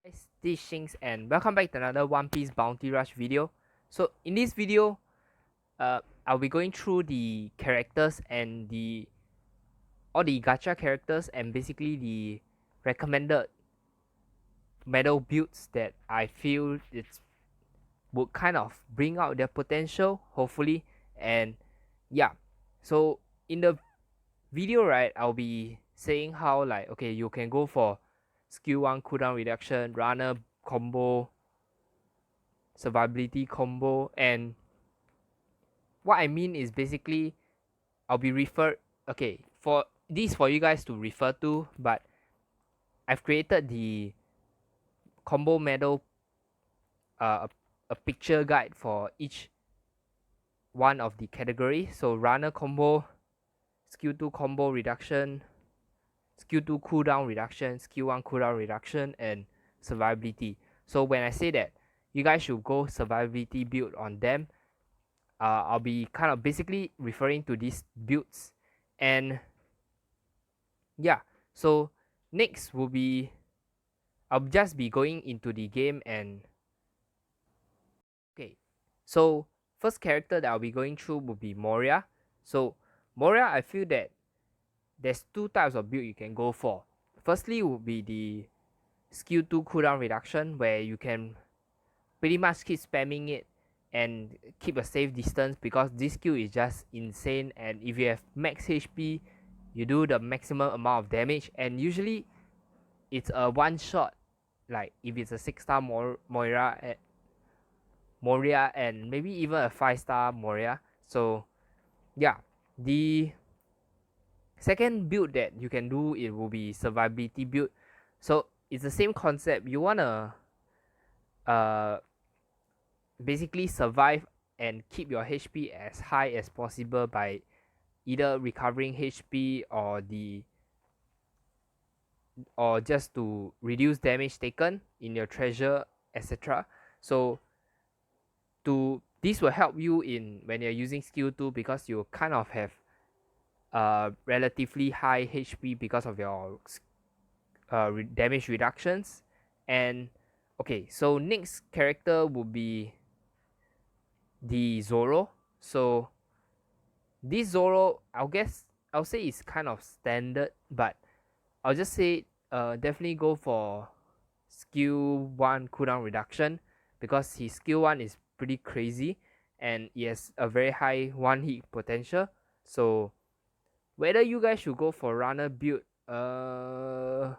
Guys, this is Shinx and welcome back to another One Piece Bounty Rush video. So in this video, I'll be going through the characters and all the gacha characters and basically the recommended medal builds that I feel it's would kind of bring out their potential, hopefully. And yeah, so in the video, right, I'll be saying how like okay, you can go for skill 1 cooldown reduction, runner combo, survivability combo, and what I mean is basically I'll be referred okay for this for you guys to refer to, but I've created the combo medal a picture guide for each one of the category. So runner combo, skill 2 combo reduction, skill 2 cooldown reduction, skill 1 cooldown reduction, and survivability. So when I say that you guys should go survivability build on them, I'll be kind of basically referring to these builds. And yeah, so next will be I'll just be going into the game. And okay, so first character that I'll be going through will be Moria. So Moria, I feel that there's two types of build you can go for. Firstly would be the skill 2 cooldown reduction, where you can pretty much keep spamming it and keep a safe distance, because this skill is just insane, and if you have max HP you do the maximum amount of damage, and usually it's a one shot. Like if it's a 6-star Moria, and maybe even a 5-star Moria. So yeah, the second build that you can do, it will be survivability build. So it's the same concept. You wanna uh basically survive and keep your HP as high as possible by either recovering HP or just to reduce damage taken in your treasure, etc. So this will help you in when you're using skill 2, because you kind of have relatively high HP because of your damage reductions. And okay, so next character would be the Zoro. So this Zoro, I'll say it's kind of standard, but I'll just say definitely go for skill 1 cooldown reduction, because his skill 1 is pretty crazy and he has a very high one hit potential. So whether you guys should go for runner build, I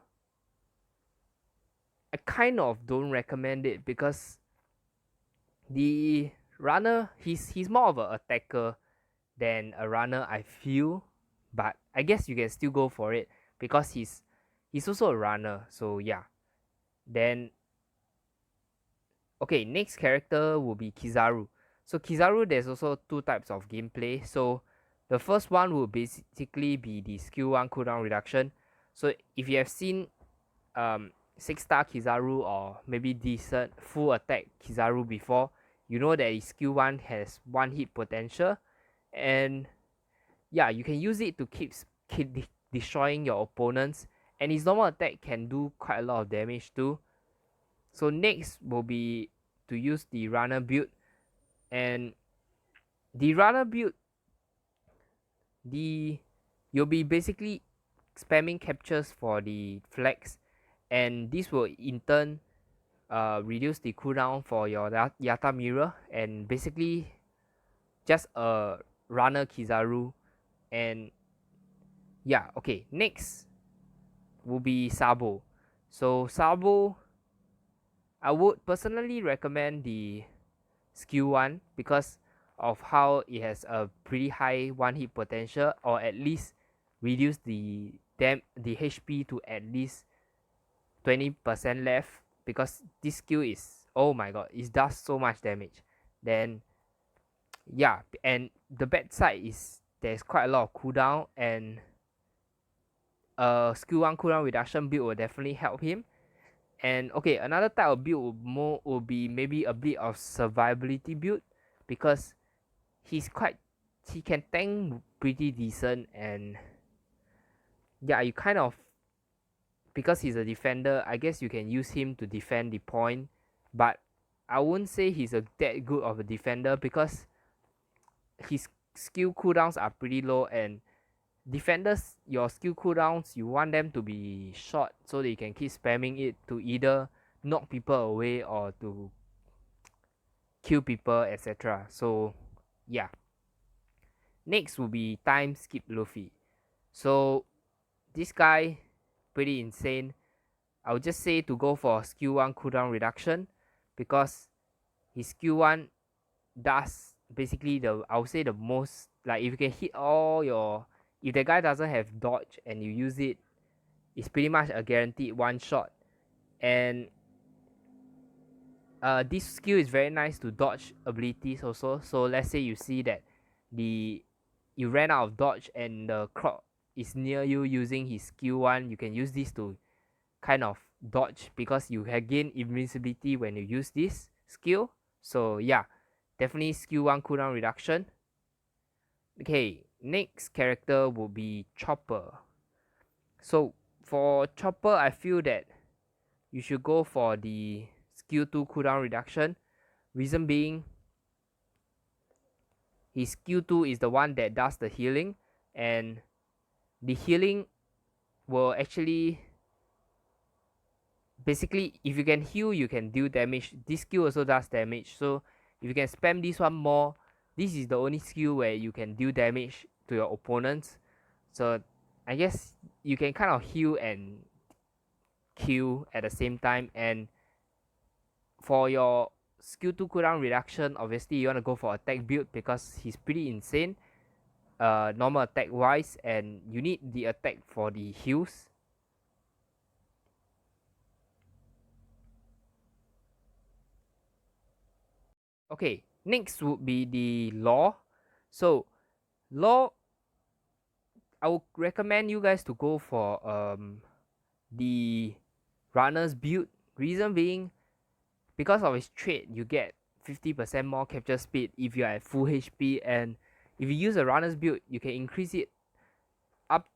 kind of don't recommend it, because the runner, he's more of an attacker than a runner, I feel. But I guess you can still go for it, because he's also a runner. So yeah. Then okay, next character will be Kizaru. So Kizaru, there's also two types of gameplay. So the first one will basically be the skill 1 cooldown reduction. So if you have seen 6-star Kizaru, or maybe decent full attack Kizaru before, you know that his skill 1 has one hit potential, and yeah, you can use it to keep destroying your opponents, and his normal attack can do quite a lot of damage too. So next will be to use the runner build. And the runner build, you'll be basically spamming captures for the flags, and this will in turn reduce the cooldown for your Yata mirror, and basically just a runner Kizaru. And yeah, okay, next will be Sabo. So Sabo, I would personally recommend the skill 1, because of how it has a pretty high one hit potential, or at least reduce the HP to at least 20% left, because this skill is, oh my god, it does so much damage. Then yeah, and the bad side is there's quite a lot of cooldown, and skill 1 cooldown reduction build will definitely help him. And okay, another type of build will be maybe a bit of survivability build, because he can tank pretty decent. And yeah, you kind of because he's a defender, I guess you can use him to defend the point, but I won't say he's a that good of a defender because his skill cooldowns are pretty low, and defenders, your skill cooldowns, you want them to be short so they can keep spamming it to either knock people away or to kill people, etc. So yeah. Next will be time skip Luffy. So this guy pretty insane. I would just say to go for skill 1 cooldown reduction because his skill 1 does basically I would say the most, like if you can hit all your, if the guy doesn't have dodge and you use it, it's pretty much a guaranteed one shot. And this skill is very nice to dodge abilities also. So let's say you see that you ran out of dodge and the Croc is near you using his skill 1, you can use this to kind of dodge because you gain invincibility when you use this skill. So yeah, definitely skill 1 cooldown reduction. Okay, next character will be Chopper. So for Chopper, I feel that you should go for the skill 2 cooldown reduction. Reason being, his skill 2 is the one that does the healing, and the healing will actually, basically, if you can heal, you can deal damage. This skill also does damage, so if you can spam this one more, this is the only skill where you can deal damage to your opponents. So I guess you can kind of heal and kill at the same time. And for your skill 2 cooldown reduction, obviously you want to go for attack build because he's pretty insane, normal attack wise, and you need the attack for the heals. Okay, next would be the law. So law, I would recommend you guys to go for the runner's build. Reason being, because of his trait, you get 50% more capture speed if you are at full HP, and if you use a runner's build, you can increase it up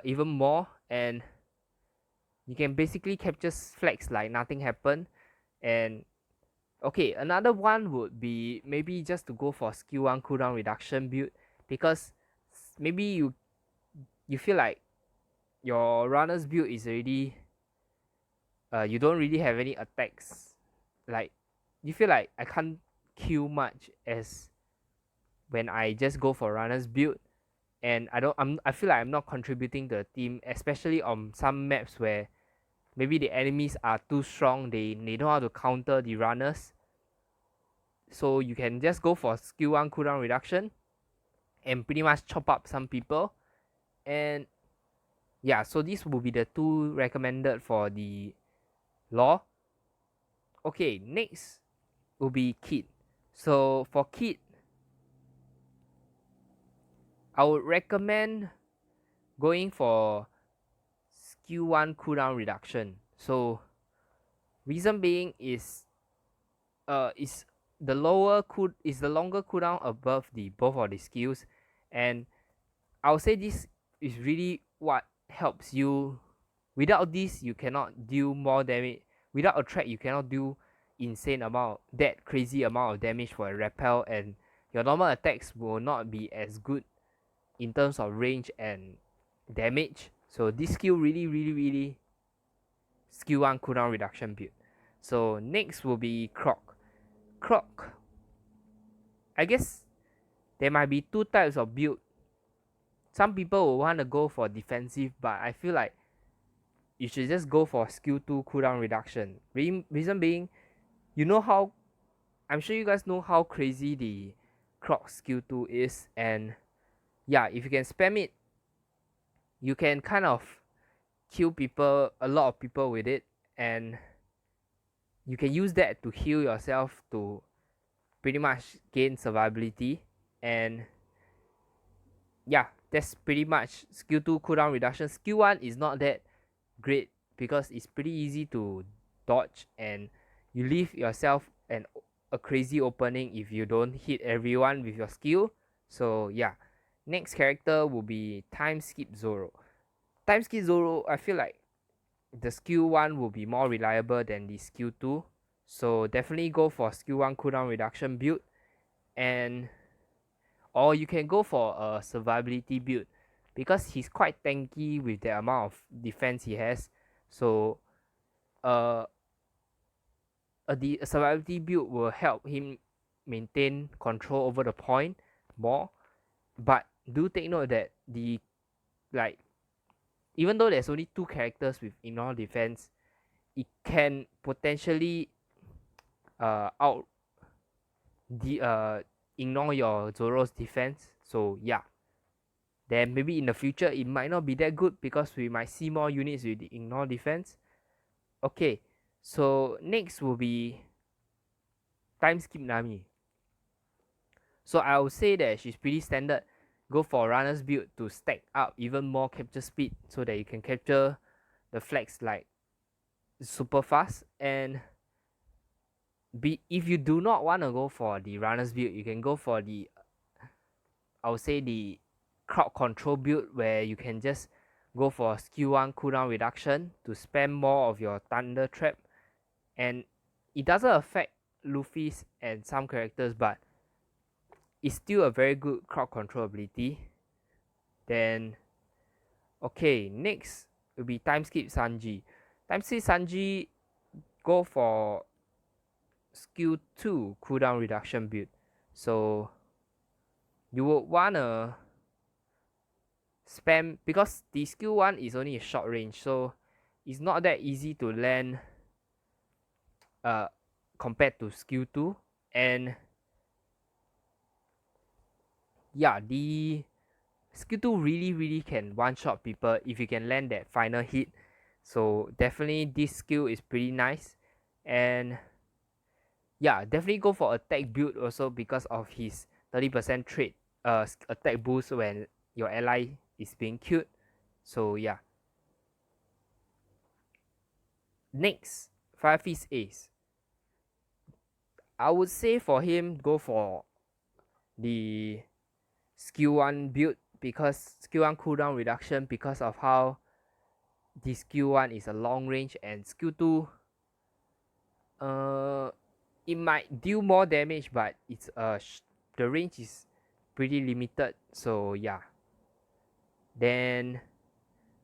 even more, and you can basically capture flags like nothing happened. And okay, another one would be maybe just to go for skill 1 cooldown reduction build, because maybe you feel like your runner's build is already you don't really have any attacks, like you feel like I can't kill much as when I just go for runner's build, and I feel like I'm not contributing to the team, especially on some maps where maybe the enemies are too strong, they know how to counter the runners. So you can just go for skill 1 cooldown reduction and pretty much chop up some people. And yeah, so this will be the 2 recommended for the law. Okay, next will be Kid. So for Kid, I would recommend going for skill 1 cooldown reduction. So reason being is the longer cooldown above the both of the skills, and I would say this is really what helps you. Without this, you cannot deal more damage. Without a track, you cannot do that crazy amount of damage for a repel, and your normal attacks will not be as good in terms of range and damage. So this skill really skill 1 cooldown reduction build. So next will be Croc. I guess there might be 2 types of build. Some people will want to go for defensive, but I feel like you should just go for skill 2 cooldown reduction. Reason being, I'm sure you guys know how crazy the Croc skill 2 is, and yeah, if you can spam it, you can kind of kill a lot of people with it, and you can use that to heal yourself to pretty much gain survivability. And yeah, that's pretty much skill 2 cooldown reduction. Skill 1 is not that great because it's pretty easy to dodge, and you leave yourself a crazy opening if you don't hit everyone with your skill. So yeah, next character will be Time Skip Zoro. Time Skip Zoro, I feel like the skill 1 will be more reliable than the skill 2. So definitely go for skill 1 cooldown reduction build, and or you can go for a survivability build because he's quite tanky with the amount of defense he has. So a survivability build will help him maintain control over the point more. But do take note that the like even though there's only 2 characters with ignore defense, it can potentially out ignore your Zoro's defense. So yeah, then maybe in the future it might not be that good because we might see more units with the ignore defense. Okay, so next will be time skip Nami. So I would say that she's pretty standard. Go for runner's build to stack up even more capture speed so that you can capture the flags like super fast. And if you do not want to go for the runner's build, you can go for the, I would say, the crowd control build where you can just go for skill 1 cooldown reduction to spam more of your thunder trap, and it doesn't affect Luffy's and some characters, but it's still a very good crowd control ability. Then okay, next will be time skip Sanji. Time skip Sanji, go for skill 2 cooldown reduction build. So you would wanna spam because the skill 1 is only a short range, so it's not that easy to land compared to skill 2. And yeah, the skill 2 really can one shot people if you can land that final hit. So definitely this skill is pretty nice. And yeah, definitely go for attack build also because of his 30% trait attack boost when your ally is being killed. So yeah. Next, Fire Fist Ace. I would say for him, go for the skill 1 build because skill 1 cooldown reduction because of how the skill 1 is a long range, and skill 2 it might deal more damage, but it's the range is pretty limited. So yeah, then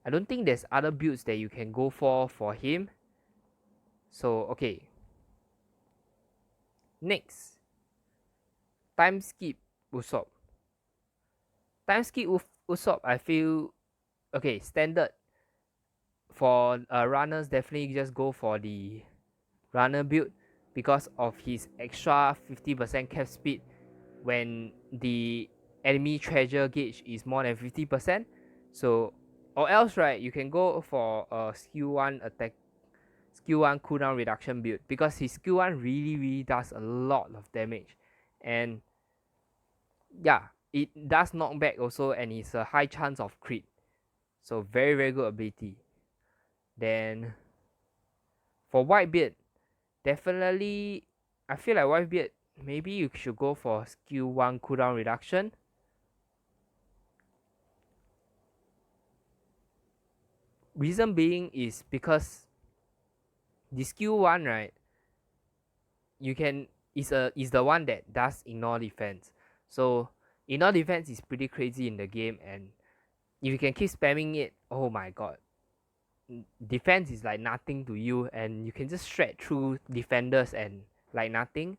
I don't think there's other builds that you can go for him. So okay, next, time skip Usopp. Time skip Usopp, I feel okay, standard. For runners, definitely just go for the runner build because of his extra 50% cap speed when the enemy treasure gauge is more than 50%. So or else, right, you can go for a skill 1 attack, skill 1 cooldown reduction build because his skill 1 really does a lot of damage. And yeah, it does knockback also, and it's a high chance of crit. So very good ability. Then for Whitebeard, definitely I feel like Whitebeard, maybe you should go for skill 1 cooldown reduction. Reason being is because the skill 1, right, you can is the one that does ignore defense. So ignore defense is pretty crazy in the game, and if you can keep spamming it, oh my god, defense is like nothing to you, and you can just shred through defenders and like nothing.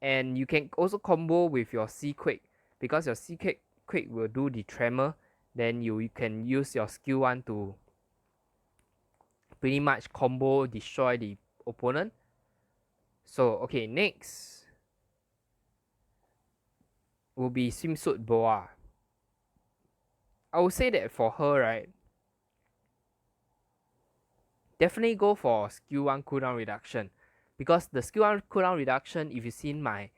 And you can also combo with your Sea Quake because your Sea Quake will do the tremor. Then you can use your skill 1 to pretty much combo destroy the opponent. So okay, next will be Swimsuit Boa. I would say that for her, right, definitely go for skill 1 cooldown reduction because the skill 1 cooldown reduction, if you've seen my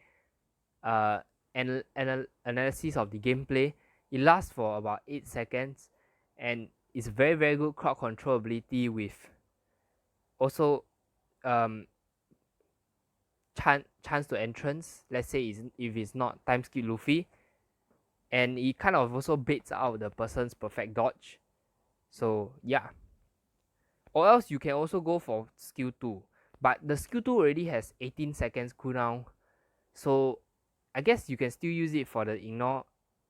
analysis of the gameplay, it lasts for about 8 seconds, and it's very good crowd control ability with also chance to entrance. Let's say if it's not time skip Luffy, and it kind of also baits out the person's perfect dodge. So yeah, Or else you can also go for skill 2. But the skill 2 already has 18 seconds cooldown. So I guess you can still use it for the ignore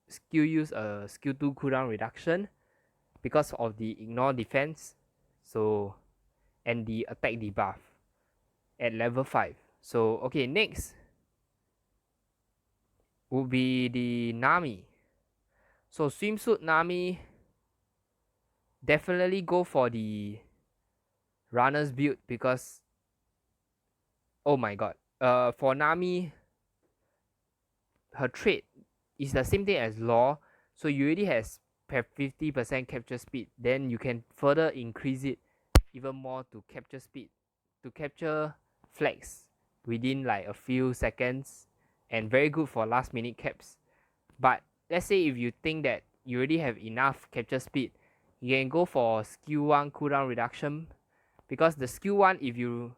skill use a skill 2 cooldown reduction because of the ignore defense. So and the attack debuff at level 5. So okay, next would be the Nami. So swimsuit Nami, definitely go for the runner's build because oh my god. For Nami, her trait is the same thing as Law, so you already has 50% capture speed. Then you can further increase it even more to capture speed, to capture flags within like a few seconds, and very good for last minute caps. But let's say if you think that you already have enough capture speed, you can go for skill 1 cooldown reduction because the skill 1, if you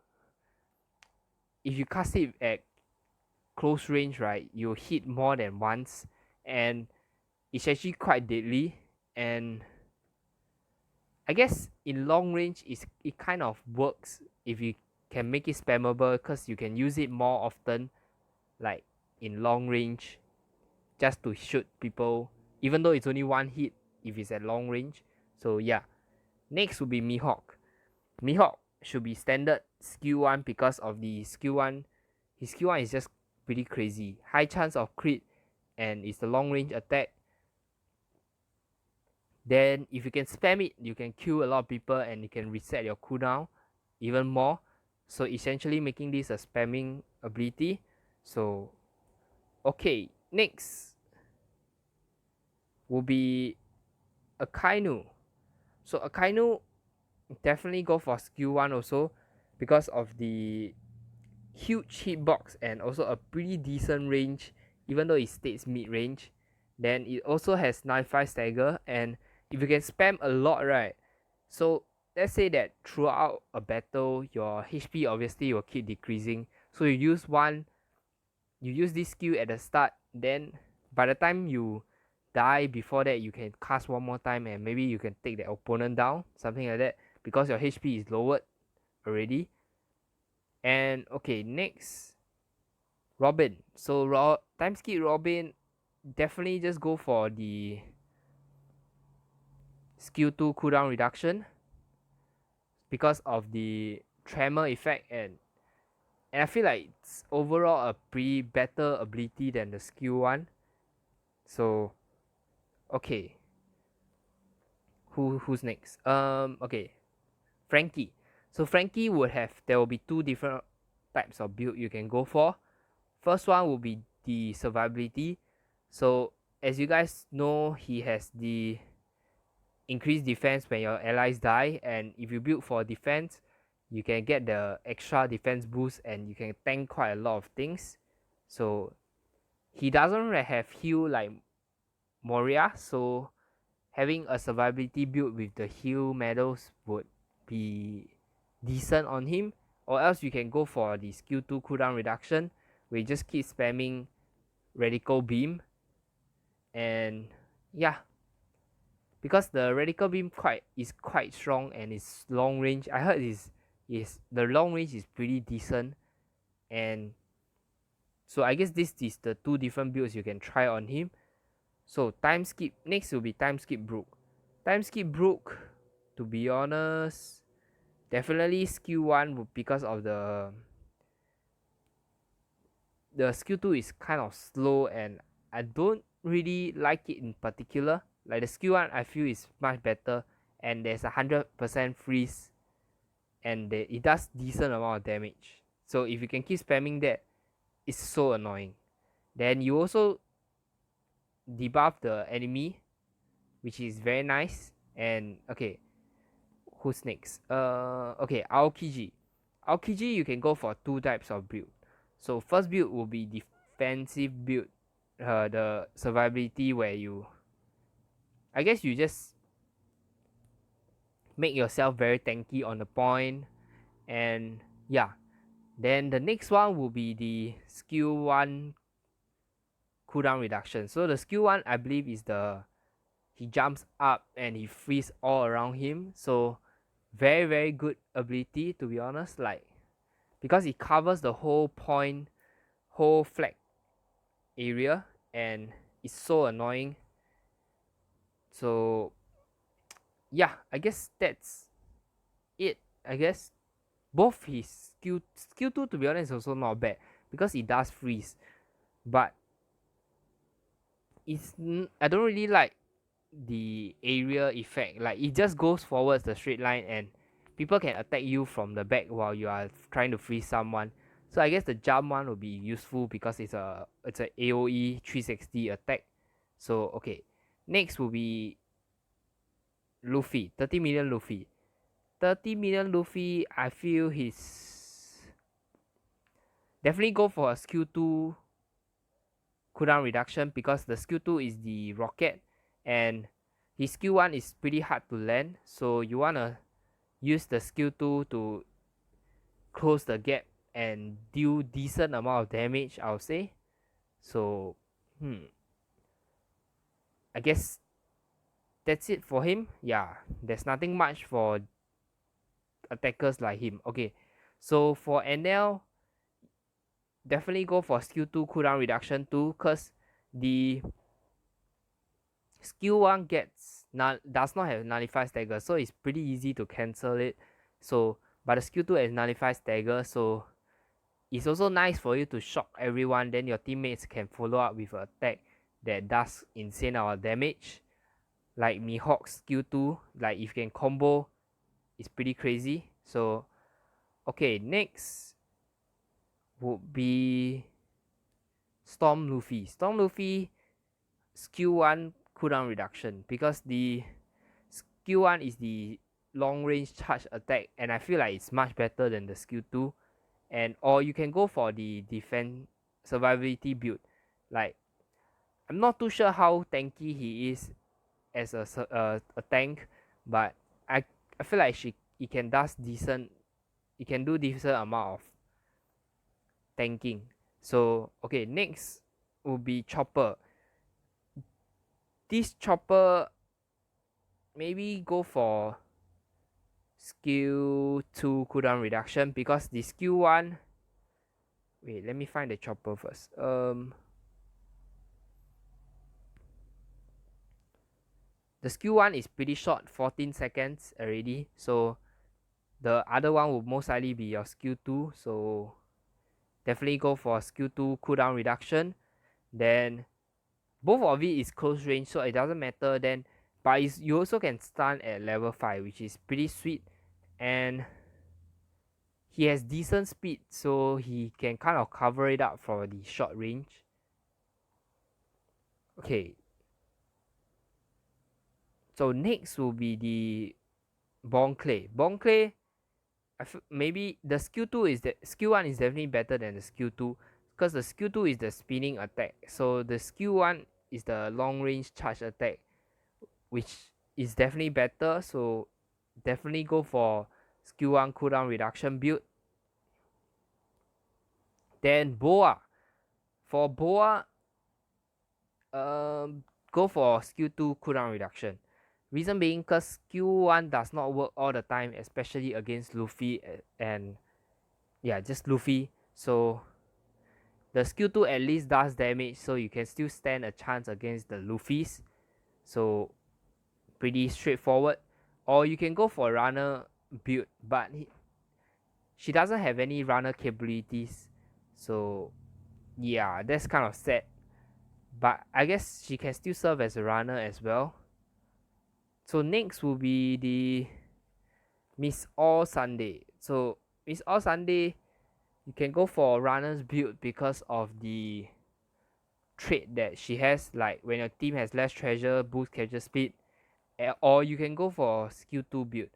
cast it at close range, right, you hit more than once, and it's actually quite deadly. And I guess in long range it kind of works if you can make it spammable because you can use it more often, like in long range, just to shoot people, even though it's only one hit if it's at long range. So yeah, next would be Mihawk. Mihawk should be standard skill 1 because of the skill 1. His skill 1 is just pretty crazy. High chance of crit, and it's the long range attack. Then if you can spam it, you can kill a lot of people and you can reset your cooldown even more. So essentially making this a spamming ability. So okay, next will be Akainu. So Akainu, definitely go for skill 1 also because of the huge hitbox and also a pretty decent range, even though it states mid range. Then it also has 95 stagger, and if you can spam a lot, right, so let's say that throughout a battle your HP obviously will keep decreasing, so you use this skill at the start, then by the time you die before that, you can cast one more time and maybe you can take the opponent down, something like that, because your HP is lowered already. And okay, next, Robin. So time skip Robin, definitely just go for the skill 2 cooldown reduction because of the tremor effect, and I feel like it's overall a pretty better ability than the skill 1. So okay, who's next? Okay, Franky. So Franky there will be two different types of build you can go for. First one will be the survivability. So as you guys know, he has the increased defense when your allies die, and if you build for defense, you can get the extra defense boost and you can tank quite a lot of things. So he doesn't really have heal like Moria, so having a survivability build with the heal medals would be decent on him. Or else you can go for the skill 2 cooldown reduction, where you just keep spamming radical beam. And yeah, because the radical beam is quite strong and it's long range. I heard is the long range is pretty decent, and so I guess this is the two different builds you can try on him. So time skip, next will be time skip Brook. Time skip Brook, to be honest, definitely skill 1 because of the skill 2 is kind of slow and I don't really like it in particular. Like the skill 1 I feel is much better, and there's 100% freeze, and it does decent amount of damage. So if you can keep spamming that, it's so annoying. Then you also debuff the enemy, which is very nice. And okay, who's next? Okay, Aokiji. Aokiji, you can go for two types of build. So first build will be defensive build, the survivability, where I guess you just make yourself very tanky on the point, and yeah. Then the next one will be the skill 1 cooldown reduction. So the skill 1 I believe is he jumps up and he frees all around him. So very very good ability, to be honest, like because it covers the whole point, whole flag area, and it's so annoying. So yeah, I guess that's it. I guess both his skill 2, to be honest, is also not bad because it does freeze, but I don't really like the area effect. Like it just goes forwards the straight line and people can attack you from the back while you are trying to freeze someone. So I guess the jump one will be useful because it's a AoE 360 attack. So okay, next will be Luffy, 30 million Luffy. 30 million Luffy, I feel he's definitely go for a skill 2 cooldown reduction because the skill 2 is the rocket and his skill 1 is pretty hard to land, so you want to use the skill 2 to close the gap and deal decent amount of damage, I'll say. So I guess that's it for him. Yeah, there's nothing much for attackers like him. Okay, so for NL, definitely go for skill 2 cooldown reduction too, because the skill 1 does not have nullify stagger, so it's pretty easy to cancel it. So but the skill 2 has nullify stagger, so it's also nice for you to shock everyone, then your teammates can follow up with an attack that does insane amount of damage. Like Mihawk's skill 2, like if you can combo, it's pretty crazy. So okay, next would be Storm Luffy. Storm Luffy skill 1 cooldown reduction because the skill 1 is the long range charge attack and I feel like it's much better than the skill 2, and or you can go for the defense survivability build. Like I'm not too sure how tanky he is as a tank, but I feel like he can do decent amount of tanking. So okay, next will be Chopper. This Chopper, maybe go for skill 2 cooldown reduction because the skill 1, wait, let me find the Chopper first. The skill 1 is pretty short, 14 seconds already, so the other one will most likely be your skill 2, so definitely go for skill 2 cooldown reduction. Then both of it is close range, so it doesn't matter then, but you also can stun at level 5, which is pretty sweet, and he has decent speed, so he can kind of cover it up for the short range. Okay, so next will be the Bon Clay. Bon Clay, maybe the skill 2 is the skill 1 is definitely better than the skill 2 because the skill 2 is the spinning attack, so the skill 1 is the long range charge attack, which is definitely better. So definitely go for skill 1 cooldown reduction build. Then Boa, for Boa, go for skill 2 cooldown reduction. Reason being because skill 1 does not work all the time, especially against Luffy and yeah, just Luffy. So the skill 2 at least does damage, so you can still stand a chance against the Luffys. So pretty straightforward. Or you can go for runner build, but she doesn't have any runner capabilities. So yeah, that's kind of sad. But I guess she can still serve as a runner as well. So next will be the Miss All Sunday. So Miss All Sunday, you can go for runner's build because of the trait that she has, like when your team has less treasure, boost capture speed, or you can go for skill 2 build.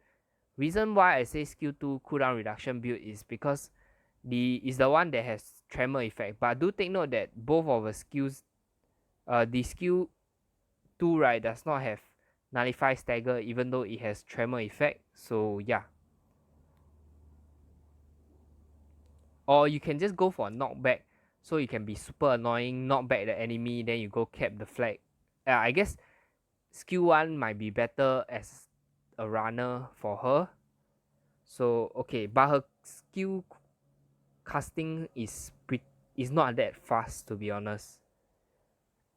Reason why I say skill 2 cooldown reduction build is because the one that has tremor effect, but do take note that both of the skills, the skill 2 right does not have nullify stagger even though it has tremor effect. So yeah, or you can just go for knockback, so you can be super annoying, knock back the enemy, then you go cap the flag. I guess skill 1 might be better as a runner for her. So okay, but her skill casting is not that fast, to be honest.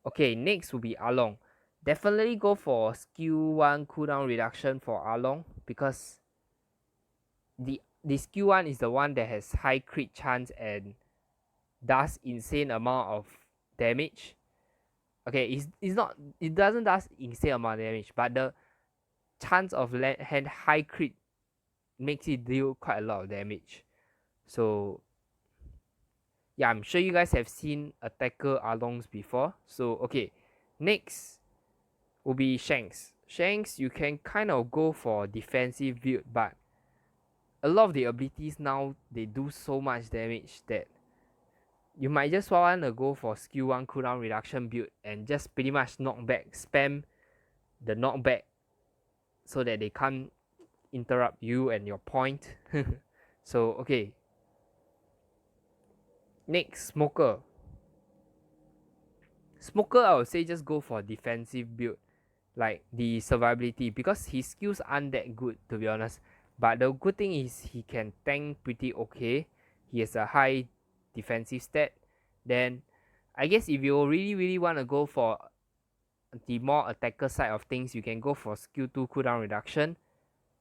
Okay, next will be Along. Definitely go for skill 1 cooldown reduction for Along, because the skill 1 is the one that has high crit chance and does insane amount of damage. Okay, it's not, it doesn't does insane amount of damage, but the chance of hand high crit makes it deal quite a lot of damage. So yeah, I'm sure you guys have seen attacker Alongs before. So okay, next will be Shanks. Shanks, you can kind of go for defensive build, but a lot of the abilities now, they do so much damage that you might just want to go for skill 1 cooldown reduction build and just pretty much knockback, spam the knockback so that they can't interrupt you and your point. So okay, next, Smoker. Smoker, I would say just go for defensive build, like the survivability, because his skills aren't that good, to be honest. But the good thing is he can tank pretty okay. He has a high defensive stat. Then I guess if you really want to go for the more attacker side of things, you can go for skill 2 cooldown reduction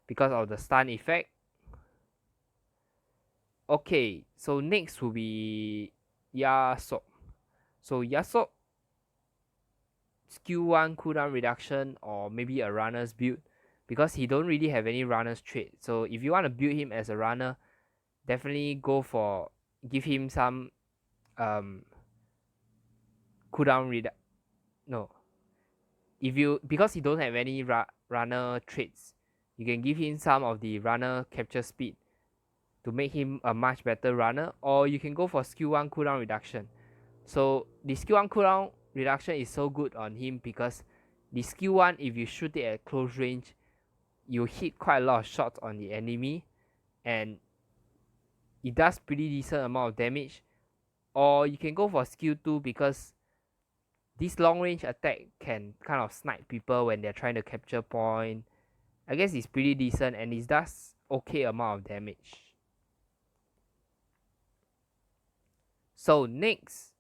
because of the stun effect. Okay, so next will be Yasuo. So Yasuo, skill 1 cooldown reduction, or maybe a runner's build, because he don't really have any runner's trait. So if you want to build him as a runner, definitely go for, give him some cooldown no, if you, because he don't have any runner traits, you can give him some of the runner capture speed to make him a much better runner, or you can go for skill 1 cooldown reduction. So the skill 1 cooldown reduction is so good on him because the skill 1, if you shoot it at close range, you hit quite a lot of shots on the enemy and it does pretty decent amount of damage. Or you can go for skill 2 because this long range attack can kind of snipe people when they're trying to capture point. I guess it's pretty decent and it does okay amount of damage. So next,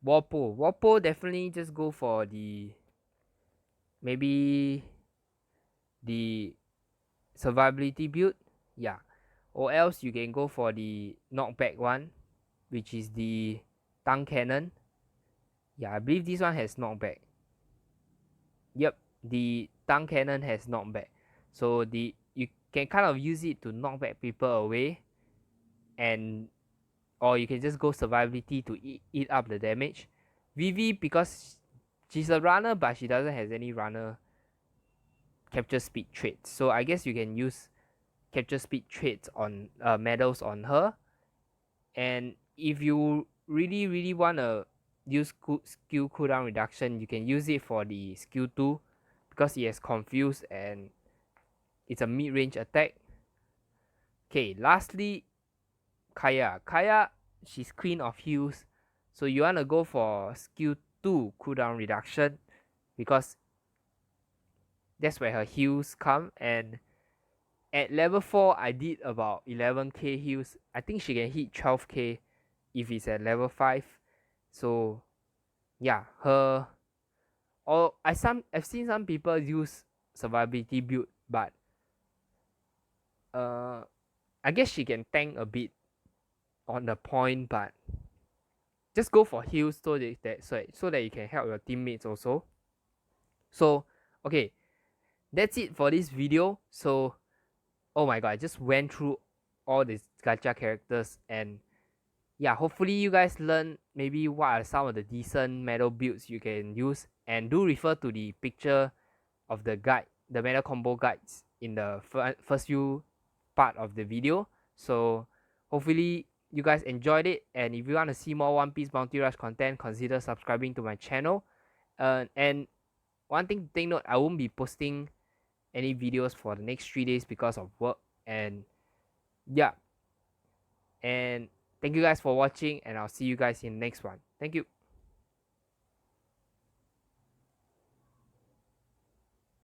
Warpo. Warpo, definitely just go for the, maybe the survivability build, yeah, or else you can go for the knockback one, which is the tongue cannon. Yeah, I believe this one has knockback. Yep, the tongue cannon has knockback, so you can kind of use it to knock back people away, and or you can just go survivability to eat up the damage. Vivi, because she's a runner but she doesn't have any runner capture speed traits, so I guess you can use capture speed traits on medals on her. And if you really want to use skill cooldown reduction, you can use it for the skill 2 because it has confuse and it's a mid-range attack. Okay, lastly, Kaya. Kaya, she's queen of heals, so you want to go for skill 2 cooldown reduction because that's where her heals come. And at level 4, I did about 11k heals. I think she can hit 12k if it's at level 5. So yeah, her, or I've seen some people use survivability build, but I guess she can tank a bit on the point, but just go for heals so that you can help your teammates also. So okay, that's it for this video. So oh my god, I just went through all these gacha characters, and yeah, hopefully you guys learn maybe what are some of the decent medal builds you can use, and do refer to the picture of the guide, the medal combo guides in the first few part of the video. So hopefully you guys enjoyed it, and if you want to see more One Piece Bounty Rush content, consider subscribing to my channel. And one thing to take note, I won't be posting any videos for the next 3 days because of work. And yeah, and thank you guys for watching, and I'll see you guys in the next one. Thank you.